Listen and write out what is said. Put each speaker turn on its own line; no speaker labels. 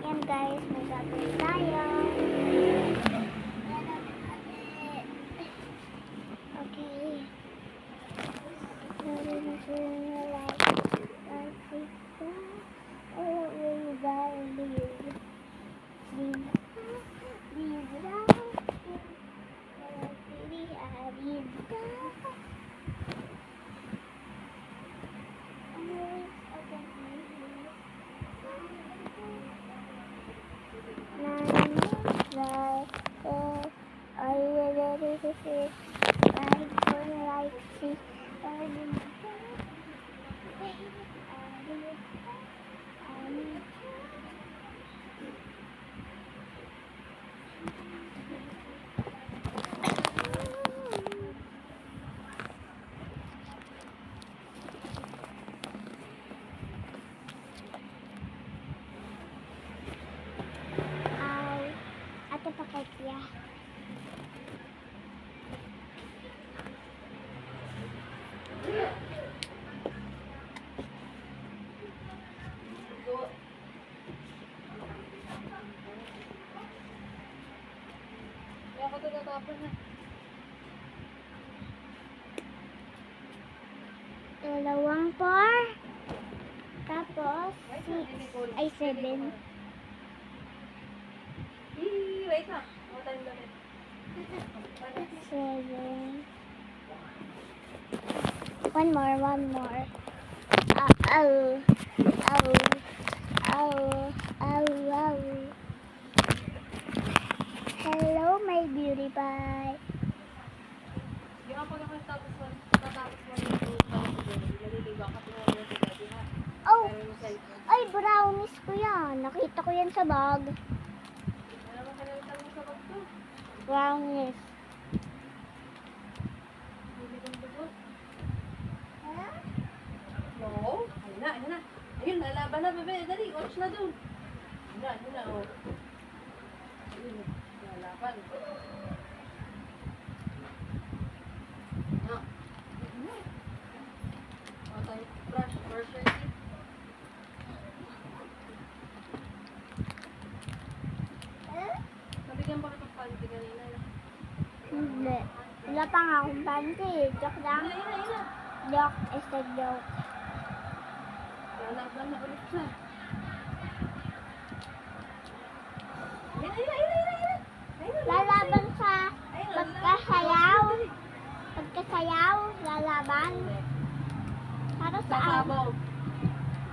Yan guys, may gagawin tayo. Okay. Ate paketya. Dalawang 4. Tapos 6 ay 7.
Wait na. What time na rin?
7. One more. Hello, my beauty pie.
Yung ako naman tapos mo yung maliligaw ka tingnan mo sa gabi ha.
Oh, ay brownies ko yan. Nakita ko yan sa bag.
Ano naman kanalitan mo sa bag to?
Brownies.
Hindi kong dugo. No. Ayun na. Ayun, lalaban na bebe. Dali, watch na doon. Ayun na, oh. Ayun, lalaban. Brush your teeth. Nabigyan ba kita ng panty kanina?
Hindi. Wala pa nga akong panty. Joke lang. Joke is a joke.
Lalaban na ulit na.
Lalaban sa pagkasayaw. Pagkasayaw, lalaban. Para sa
Sasabaw.